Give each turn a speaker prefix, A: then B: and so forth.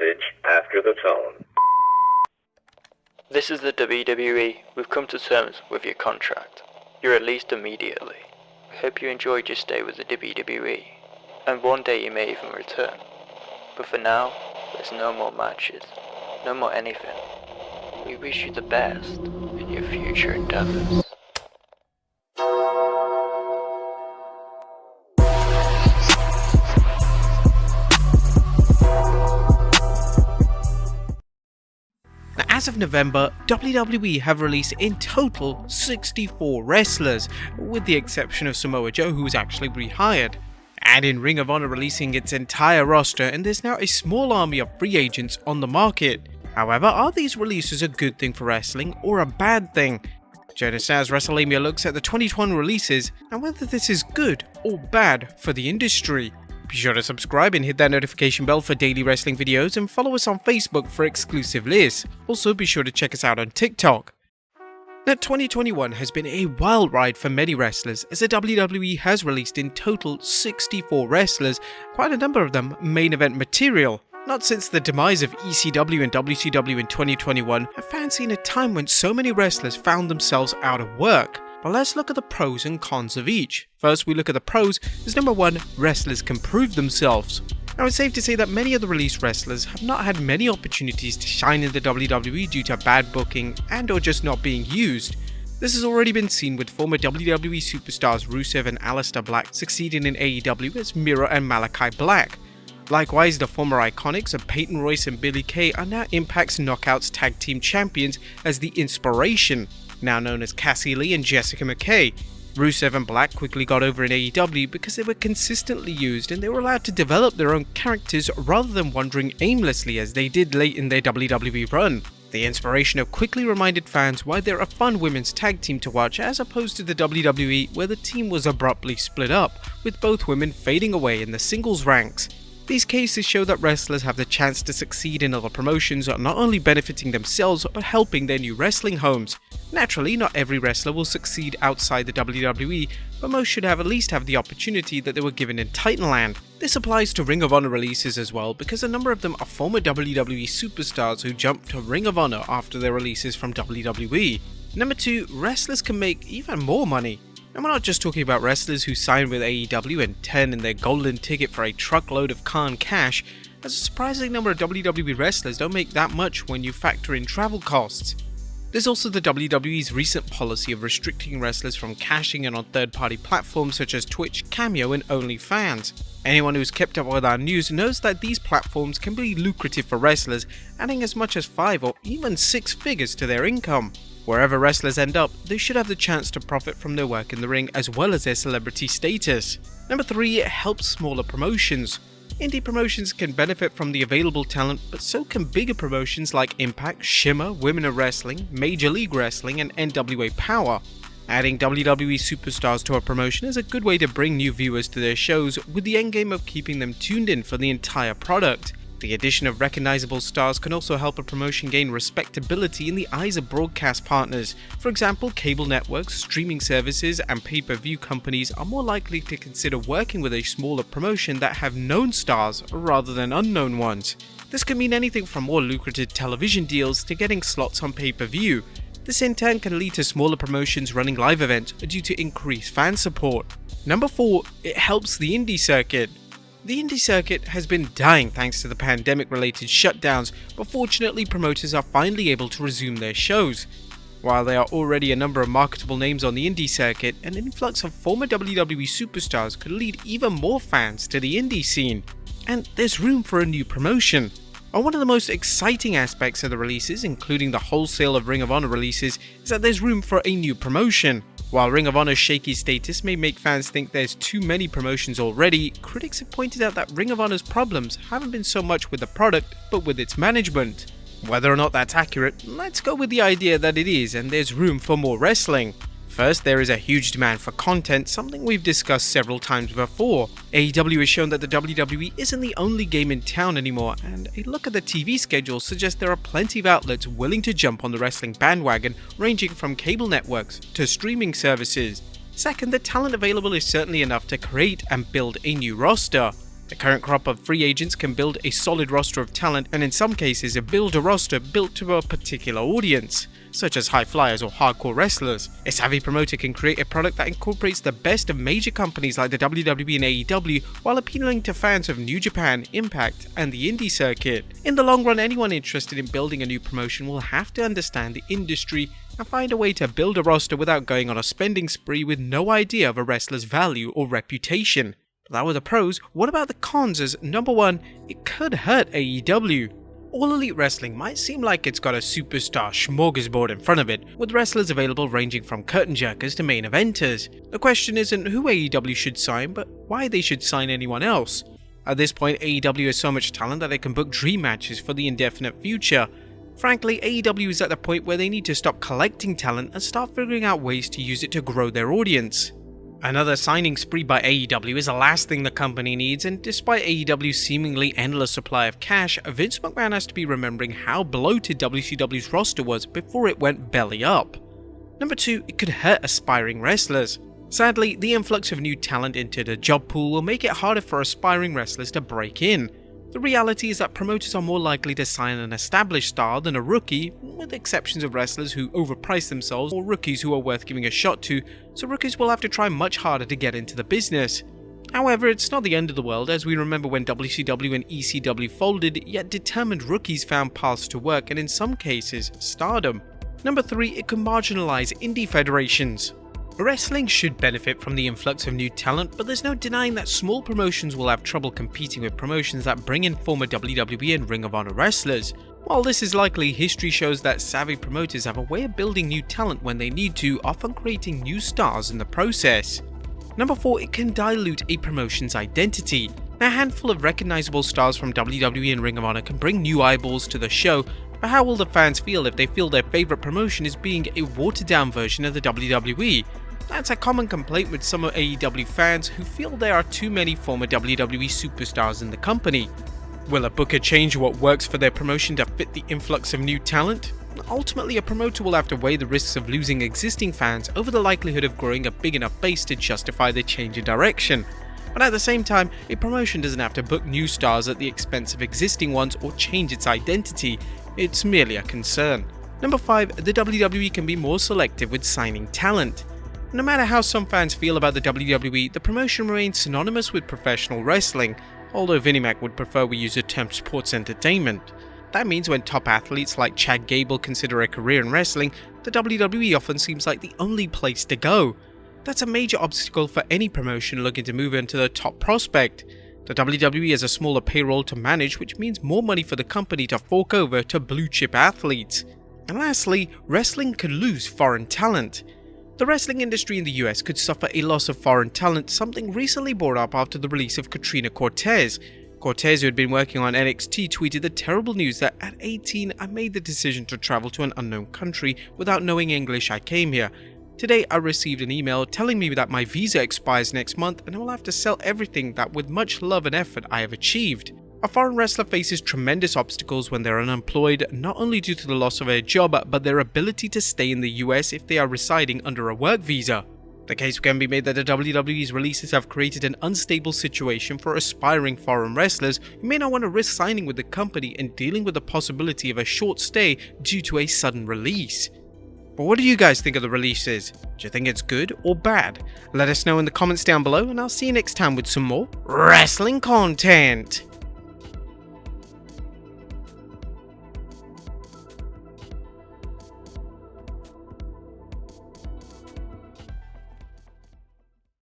A: message after the tone.
B: This is the WWE. We've come to terms with your contract. You're released immediately. We hope you enjoyed your stay with the WWE, and one day you may even return. But for now, there's no more matches, no more anything. We wish you the best in your future endeavors.
C: As of November, WWE have released in total 64 wrestlers, with the exception of Samoa Joe, who was actually rehired. And in Ring of Honor releasing its entire roster, and there's now a small army of free agents on the market. However, are these releases a good thing for wrestling or a bad thing? Join us as Wrestlelamia looks at the 2021 releases and whether this is good or bad for the industry. Be sure to subscribe and hit that notification bell for daily wrestling videos, and follow us on Facebook for exclusive lists. Also be sure to check us out on TikTok. Now 2021 has been a wild ride for many wrestlers, as the WWE has released in total 64 wrestlers, quite a number of them main event material. Not since the demise of ECW and WCW in 2021 have fans seen a time when so many wrestlers found themselves out of work. But let's look at the pros and cons of each. First, we look at the pros as number 1, wrestlers can prove themselves. Now it's safe to say that many of the released wrestlers have not had many opportunities to shine in the WWE due to bad booking and or just not being used. This has already been seen with former WWE superstars Rusev and Aleister Black succeeding in AEW as Miro and Malachi Black. Likewise, the former Iconics of Peyton Royce and Billie Kay are now Impact's Knockouts Tag Team Champions as The Inspiration, now known as Cassie Lee and Jessica McKay. Rusev and Black quickly got over in AEW because they were consistently used and they were allowed to develop their own characters rather than wandering aimlessly as they did late in their WWE run. The Inspiration have quickly reminded fans why they're a fun women's tag team to watch, as opposed to the WWE where the team was abruptly split up, with both women fading away in the singles ranks. These cases show that wrestlers have the chance to succeed in other promotions, not only benefiting themselves but helping their new wrestling homes. Naturally, not every wrestler will succeed outside the WWE, but most should at least have the opportunity that they were given in Titanland. This applies to Ring of Honor releases as well, because a number of them are former WWE superstars who jumped to Ring of Honor after their releases from WWE. Number 2, wrestlers can make even more money. And we're not just talking about wrestlers who sign with AEW and turn in their golden ticket for a truckload of cash, as a surprising number of WWE wrestlers don't make that much when you factor in travel costs. There's also the WWE's recent policy of restricting wrestlers from cashing in on third-party platforms such as Twitch, Cameo and OnlyFans. Anyone who's kept up with our news knows that these platforms can be lucrative for wrestlers, adding as much as 5 or even 6 figures to their income. Wherever wrestlers end up, they should have the chance to profit from their work in the ring as well as their celebrity status. Number 3, it helps smaller promotions. Indie promotions can benefit from the available talent, but so can bigger promotions like Impact, Shimmer, Women of Wrestling, Major League Wrestling and NWA Power. Adding WWE superstars to a promotion is a good way to bring new viewers to their shows, with the endgame of keeping them tuned in for the entire product. The addition of recognizable stars can also help a promotion gain respectability in the eyes of broadcast partners. For example, cable networks, streaming services, and pay-per-view companies are more likely to consider working with a smaller promotion that have known stars rather than unknown ones. This can mean anything from more lucrative television deals to getting slots on pay-per-view. This in turn can lead to smaller promotions running live events due to increased fan support. Number 4, it helps the indie circuit. The indie circuit has been dying thanks to the pandemic-related shutdowns, but fortunately promoters are finally able to resume their shows. While there are already a number of marketable names on the indie circuit, an influx of former WWE superstars could lead even more fans to the indie scene. And there's room for a new promotion. And one of the most exciting aspects of the releases, including the wholesale of Ring of Honor releases, is that there's room for a new promotion. While Ring of Honor's shaky status may make fans think there's too many promotions already, critics have pointed out that Ring of Honor's problems haven't been so much with the product, but with its management. Whether or not that's accurate, let's go with the idea that it is, and there's room for more wrestling. First, there is a huge demand for content, something we've discussed several times before. AEW has shown that the WWE isn't the only game in town anymore, and a look at the TV schedule suggests there are plenty of outlets willing to jump on the wrestling bandwagon, ranging from cable networks to streaming services. Second, the talent available is certainly enough to create and build a new roster. The current crop of free agents can build a solid roster of talent, and in some cases build a roster built to a particular audience, such as high flyers or hardcore wrestlers. A savvy promoter can create a product that incorporates the best of major companies like the WWE and AEW while appealing to fans of New Japan, Impact, and the indie circuit. In the long run, anyone interested in building a new promotion will have to understand the industry and find a way to build a roster without going on a spending spree with no idea of a wrestler's value or reputation. But that were the pros. What about the cons? As number one, it could hurt AEW. All Elite Wrestling might seem like it's got a superstar smorgasbord in front of it, with wrestlers available ranging from curtain jerkers to main eventers. The question isn't who AEW should sign, but why they should sign anyone else. At this point, AEW has so much talent that they can book dream matches for the indefinite future. Frankly, AEW is at the point where they need to stop collecting talent and start figuring out ways to use it to grow their audience. Another signing spree by AEW is the last thing the company needs, and despite AEW's seemingly endless supply of cash, Vince McMahon has to be remembering how bloated WCW's roster was before it went belly up. Number 2, it could hurt aspiring wrestlers. Sadly, the influx of new talent into the job pool will make it harder for aspiring wrestlers to break in. The reality is that promoters are more likely to sign an established star than a rookie, with exceptions of wrestlers who overprice themselves or rookies who are worth giving a shot to, so rookies will have to try much harder to get into the business. However, it's not the end of the world, as we remember when WCW and ECW folded, yet determined rookies found paths to work and in some cases, stardom. Number 3, it can marginalize indie federations. Wrestling should benefit from the influx of new talent, but there's no denying that small promotions will have trouble competing with promotions that bring in former WWE and Ring of Honor wrestlers. While this is likely, history shows that savvy promoters have a way of building new talent when they need to, often creating new stars in the process. Number 4, it can dilute a promotion's identity. A handful of recognizable stars from WWE and Ring of Honor can bring new eyeballs to the show, but how will the fans feel if they feel their favorite promotion is being a watered down version of the WWE? That's a common complaint with some AEW fans who feel there are too many former WWE superstars in the company. Will a booker change what works for their promotion to fit the influx of new talent? Ultimately, a promoter will have to weigh the risks of losing existing fans over the likelihood of growing a big enough base to justify the change in direction. But at the same time, a promotion doesn't have to book new stars at the expense of existing ones or change its identity. It's merely a concern. Number 5, the WWE can be more selective with signing talent. No matter how some fans feel about the WWE, the promotion remains synonymous with professional wrestling, although Vinnie Mac would prefer we use the term sports entertainment. That means when top athletes like Chad Gable consider a career in wrestling, the WWE often seems like the only place to go. That's a major obstacle for any promotion looking to move into the top prospect. The WWE has a smaller payroll to manage, which means more money for the company to fork over to blue chip athletes. And lastly, wrestling could lose foreign talent. The wrestling industry in the US could suffer a loss of foreign talent, something recently brought up after the release of Katrina Cortez. Cortez, who had been working on NXT, tweeted the terrible news that at 18 I made the decision to travel to an unknown country without knowing English. I came here. Today I received an email telling me that my visa expires next month and I will have to sell everything that with much love and effort I have achieved. A foreign wrestler faces tremendous obstacles when they're unemployed, not only due to the loss of a job, but their ability to stay in the US if they are residing under a work visa. The case can be made that the WWE's releases have created an unstable situation for aspiring foreign wrestlers who may not want to risk signing with the company and dealing with the possibility of a short stay due to a sudden release. But what do you guys think of the releases? Do you think it's good or bad? Let us know in the comments down below, and I'll see you next time with some more wrestling content.